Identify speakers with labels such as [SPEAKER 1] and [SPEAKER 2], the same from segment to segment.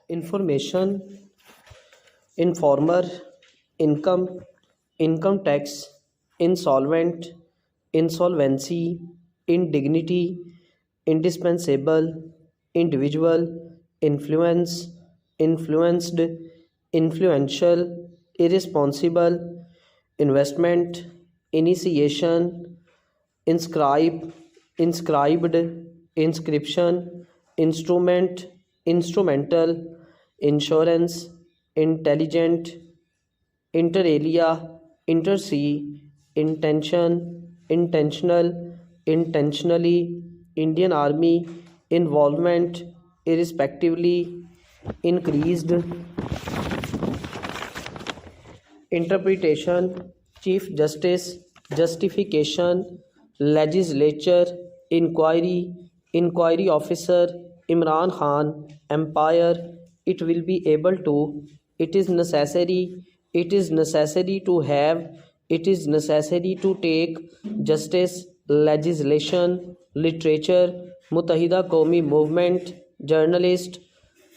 [SPEAKER 1] information, informer, income, income tax, insolvent, insolvency, indignity, indispensable, individual, influence, influenced, influential, irresponsible, investment, initiation, inscribe, inscribed, inscription, instrument, instrumental, insurance, intelligent, inter alia, intersea, intention, intentional, intentionally, Indian Army, involvement, irrespectively, increased, interpretation, Chief Justice, justification, legislature, inquiry, inquiry officer, Imran Khan, empire, it will be able to, it is necessary, it is necessary to have, it is necessary to take, justice, legislation, literature, Muttahida Qawmi movement, journalist,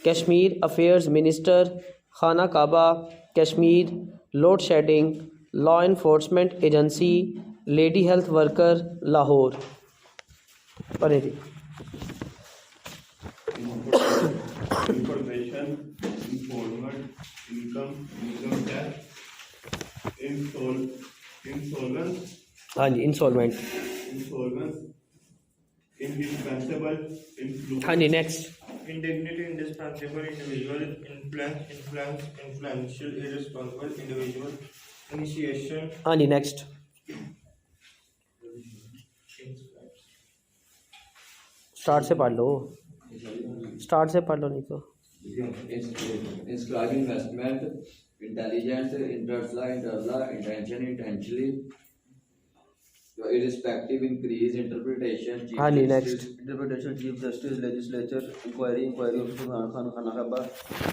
[SPEAKER 1] Kashmir Affairs Minister, Khana Kaaba, Kashmir, load shedding, law enforcement agency, lady health worker, Lahore. पढ़े जी
[SPEAKER 2] information, informant, income, income tax, insolence,
[SPEAKER 1] हाँ जी instalment
[SPEAKER 2] insolence, indispensable,
[SPEAKER 1] हाँ जी next
[SPEAKER 3] Indignity, indispensable, individual, influential, irresponsible, individual, initiation,
[SPEAKER 1] हाँ जी next start से पढ़ लो start से पढ़ लो नहीं तो
[SPEAKER 4] inscribe investment, intelligent, interla, intention, intentionally, irrespective, increase, interpretation, chief
[SPEAKER 1] हाँ जी
[SPEAKER 4] justice,
[SPEAKER 1] next
[SPEAKER 5] Interpretation, Chief Justice, Legislature, inquiry officer, Khana Kaaba,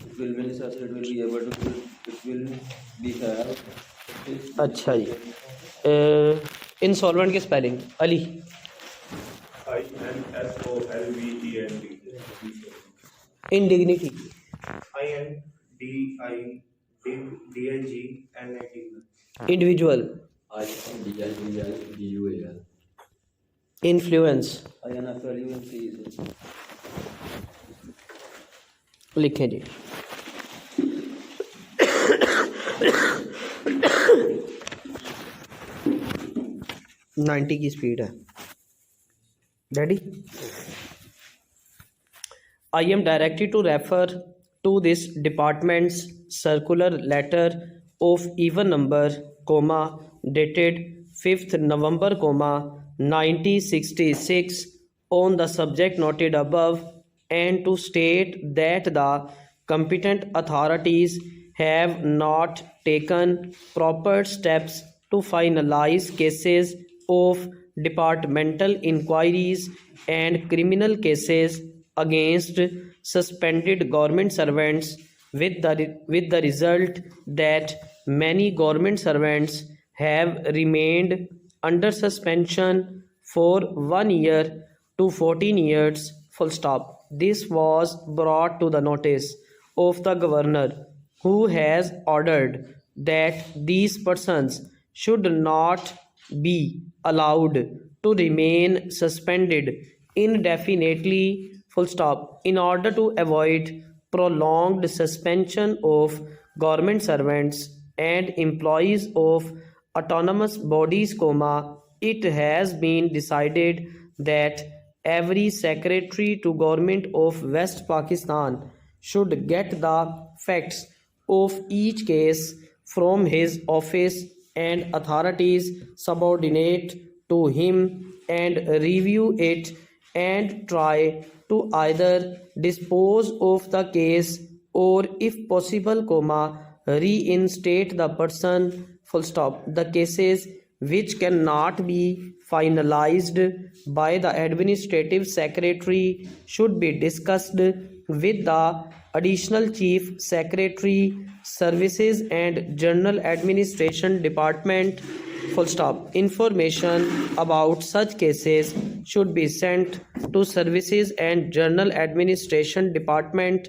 [SPEAKER 5] it will be necessary, it will be able to, it will be have.
[SPEAKER 1] अच्छा जी insolvent की spelling Ali
[SPEAKER 2] INSOLVENT,
[SPEAKER 1] इंडिग्निटी
[SPEAKER 3] INDIGNIT,
[SPEAKER 1] individual
[SPEAKER 4] INDIVIDUAL,
[SPEAKER 1] influence
[SPEAKER 5] INFLUNC
[SPEAKER 1] लिखें जी ninety की speed है ready I am directed to refer to this department's circular letter of even number, comma, dated 5th November, comma, 1966 on the subject noted above, and to state that the competent authorities have not taken proper steps to finalize cases of departmental inquiries and criminal cases against suspended government servants, with the result that many government servants have remained under suspension for 1 year to 14 years, full stop. This was brought to the notice of the governor, who has ordered that these persons should not be allowed to remain suspended indefinitely, full stop, in order to avoid prolonged suspension of government servants and employees of autonomous bodies, comma, it has been decided that every secretary to government of West Pakistan should get the facts of each case from his office and authorities subordinate to him and review it and try to either dispose of the case or, if possible, comma, reinstate the person, full stop. The cases which cannot be finalized by the administrative secretary should be discussed with the additional chief secretary, services and general administration department, full stop. Information about such cases should be sent to services and general administration department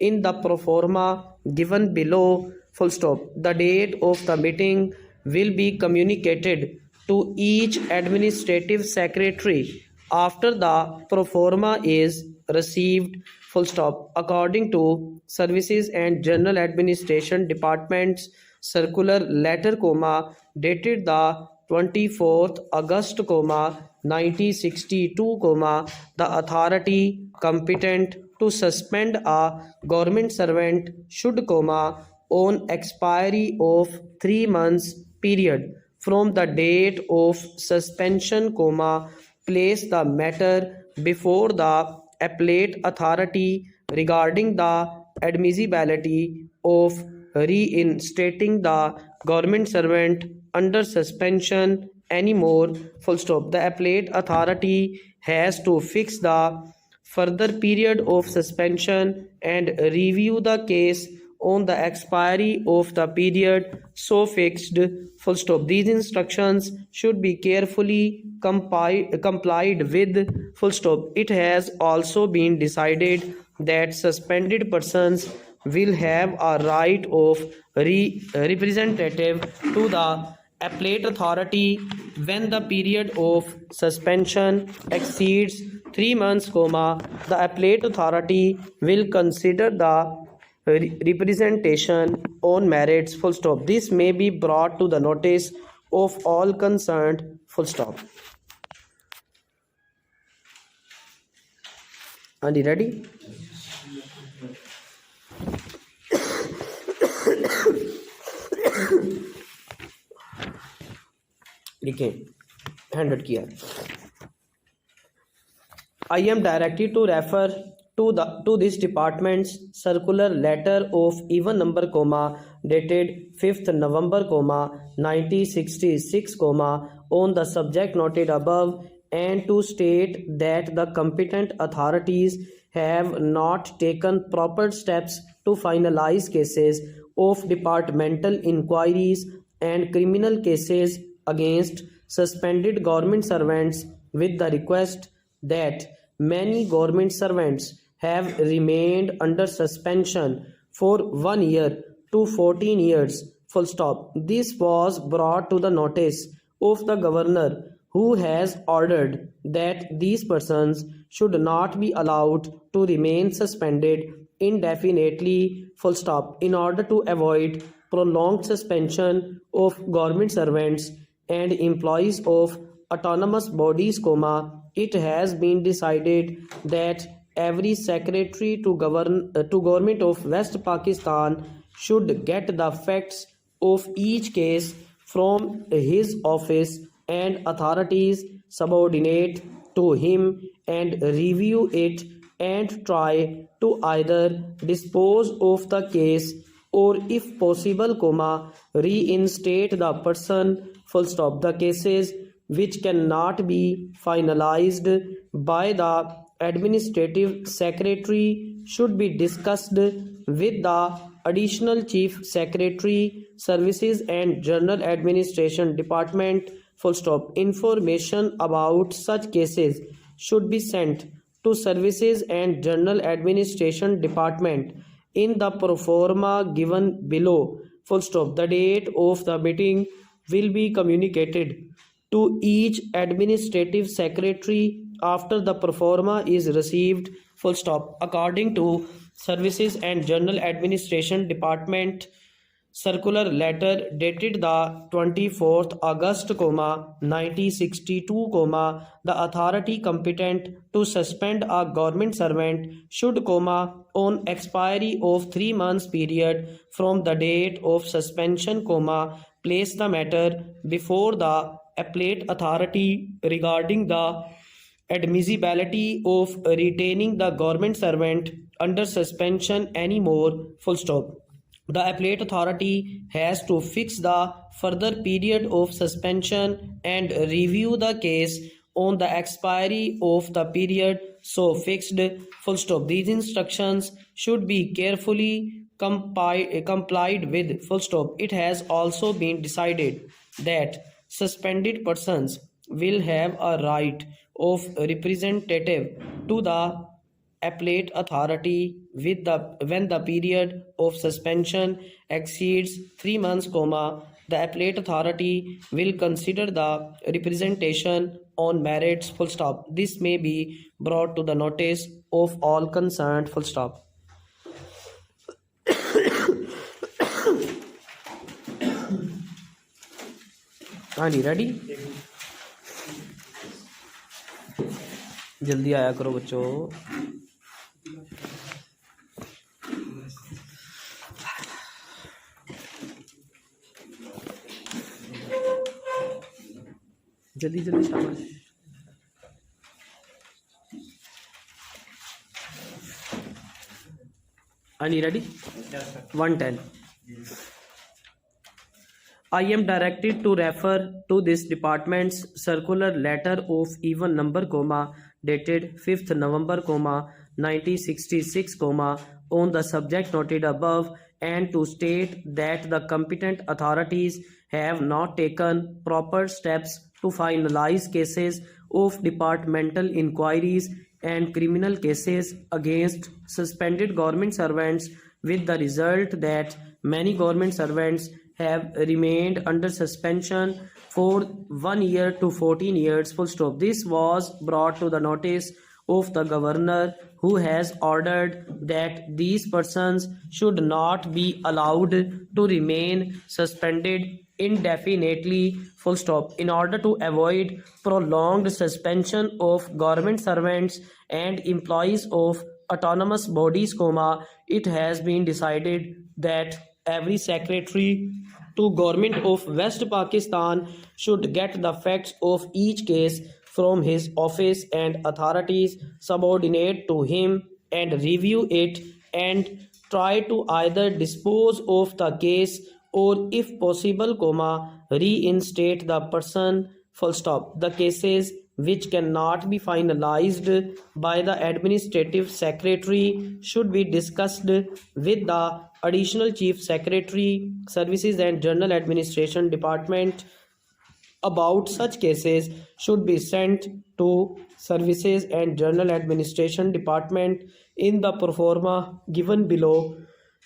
[SPEAKER 1] in the pro forma given below, full stop. The date of the meeting will be communicated to each administrative secretary after the pro forma is received, full stop, according to Services and General Administration Department's circular letter, dated the 24th August, 1962, the authority competent to suspend a government servant should, on expiry of 3 months period from the date of suspension, place the matter before the appellate authority regarding the admissibility of reinstating the government servant under suspension anymore, full stop. The appellate authority has to fix the further period of suspension and review the case on the expiry of the period so fixed, full stop. These instructions should be carefully complied with, full stop. It has also been decided that suspended persons will have a right of representative to the appellate authority when the period of suspension exceeds 3 months, the appellate authority will consider the representation on merits, full stop. This may be brought to the notice of all concerned, full stop. Are you ready? लिखें, hand किया. I am directed to refer to this department's circular letter of even number, dated 5th November, 1966, on the subject noted above, and to state that the competent authorities have not taken proper steps to finalize cases of departmental inquiries and criminal cases against suspended government servants, with the request that many government servants have remained under suspension for 1 year to 14 years, full stop. This was brought to the notice of the governor, who has ordered that these persons should not be allowed to remain suspended indefinitely, full stop, in order to avoid prolonged suspension of government servants and employees of autonomous bodies, it has been decided that every secretary to government of West Pakistan should get the facts of each case from his office and authorities subordinate to him and review it and try to either dispose of the case or, if possible, reinstate the person, full stop. The cases which cannot be finalized by the administrative secretary should be discussed with the additional chief secretary, Services and General Administration Department, full stop. Information about such cases should be sent to Services and General Administration Department in the pro forma given below, full stop. The date of the meeting will be communicated to each administrative secretary after the pro forma is received, full stop, according to Services and General Administration Department circular letter dated the 24th August, 1962, the authority competent to suspend a government servant should, on expiry of 3 months period from the date of suspension, place the matter before the appellate authority regarding the admissibility of retaining the government servant under suspension anymore, full stop. The appellate authority has to fix the further period of suspension and review the case on the expiry of the period so fixed, full stop. These instructions should be carefully complied with, full stop. It has also been decided that suspended persons will have a right of representative to the appellate authority with when the period of suspension exceeds 3 months, the appellate authority will consider the representation on merits, full stop. This may be brought to the notice of all concerned, full stop. हाँ जी, ready? जल्दी आया करो बच्चों। जल्दी जल्दी, शाबाश। हाँ जी, ready? 110. I am directed to refer to this department's circular letter of even number, dated 5th November, 1966, on the subject noted above, and to state that the competent authorities have not taken proper steps to finalize cases of departmental inquiries and criminal cases against suspended government servants, with the result that many government servants have remained under suspension for 1 year to 14 years, full stop. This was brought to the notice of the governor, who has ordered that these persons should not be allowed to remain suspended indefinitely, full stop. In order to avoid prolonged suspension of government servants and employees of autonomous bodies, it has been decided that every secretary to government of West Pakistan should get the facts of each case from his office and authorities subordinate to him and review it and try to either dispose of the case or, if possible, reinstate the person, full stop. The cases which cannot be finalized by the administrative secretary should be discussed with the additional chief secretary, services and general administration department. About such cases should be sent to services and general administration department in the pro forma given below,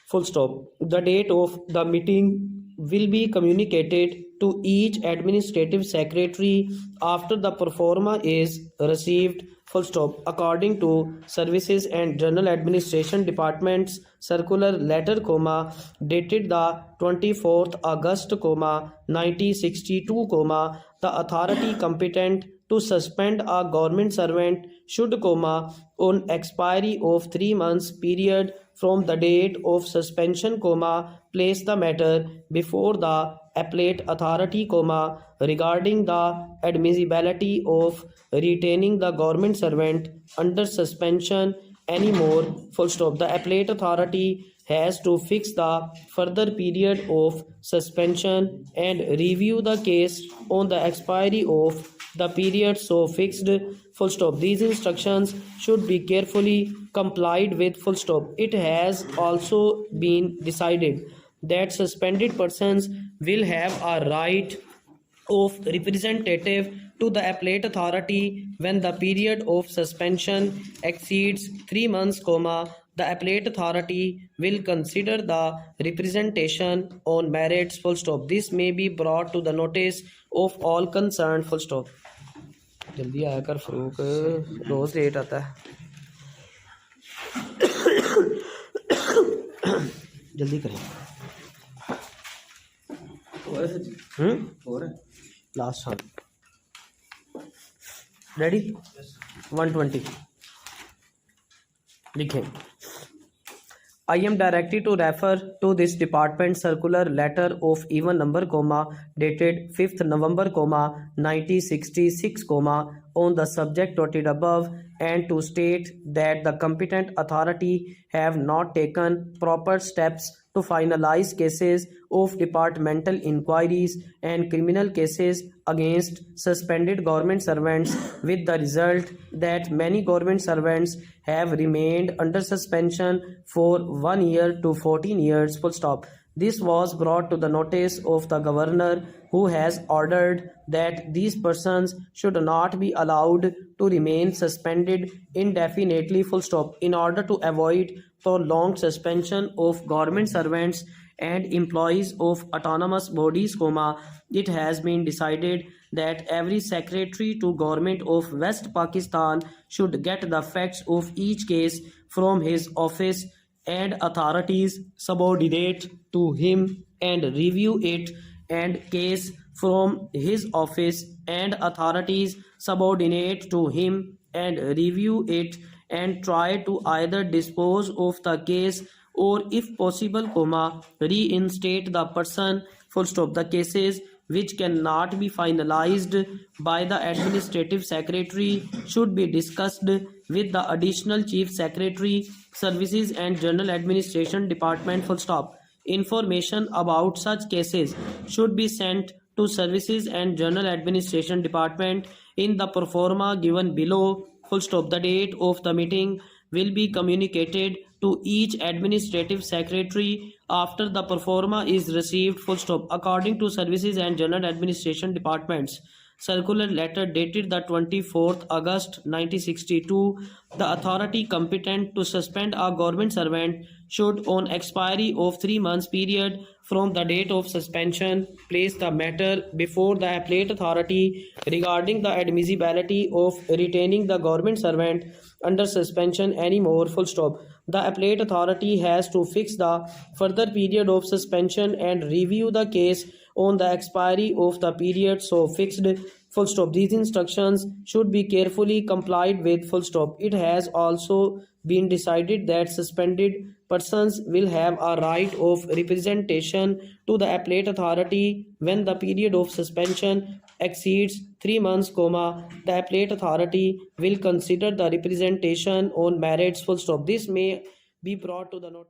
[SPEAKER 1] full stop. The date of the meeting will be communicated to each administrative secretary after the pro forma is received, full stop, according to services and general administration department's circular letter, dated the 24th August, 1962, the authority competent to suspend a government servant should, on expiry of 3 months period from the date of suspension, place the matter before the appellate authority, regarding the admissibility of retaining the government servant under suspension anymore, full stop. The appellate authority has to fix the further period of suspension and review the case on the expiry of the period so fixed, full stop. These instructions should be carefully complied with, full stop. It has also been decided that suspended persons will have a right of representative to the appellate authority when the period of suspension exceeds 3 months, the appellate authority will consider the representation on merits, full stop. This may be brought to the notice of all concerned, full stop. जल्दी आया कर फरूक, रोज late आता है। जल्दी करें। Last हाँ, ready? 120 लिखें। I am directed to refer to this department circular letter of even number, dated 5th November, 1966, on the subject noted above, and to state that the competent authority have not taken proper steps to finalize cases of departmental inquiries and criminal cases against suspended government servants, with the result that many government servants have remained under suspension for 1 year to 14 years, full stop. This was brought to the notice of the governor, who has ordered that these persons should not be allowed to remain suspended indefinitely full stop. In order to avoid prolonged suspension of government servants and employees of autonomous bodies, it has been decided that every secretary to government of West Pakistan should get the facts of each case from his office and authorities subordinate to him and review it, and case from his office and authorities subordinate to him and review it, and try to either dispose of the case or if possible, reinstate the person, full stop. The cases which cannot be finalized by the administrative secretary should be discussed with the additional chief secretary, services and general administration department, full stop. Information about such cases should be sent to services and general administration department in the proforma given below, full stop. The date of the meeting will be communicated to each administrative secretary after the proforma is received, full stop. According to services and general administration departments circular letter dated the 24th August 1962, the authority competent to suspend a government servant should, on expiry of 3 months period from the date of suspension, place the matter before the appellate authority regarding the admissibility of retaining the government servant under suspension anymore, full stop. The appellate authority has to fix the further period of suspension and review the case on the expiry of the period so fixed, full stop. These instructions should be carefully complied with, full stop. It has also been decided that suspended persons will have a right of representation to the appellate authority when the period of suspension exceeds 3 months, the appellate authority will consider the representation on merits, full stop. This may be brought to the notice.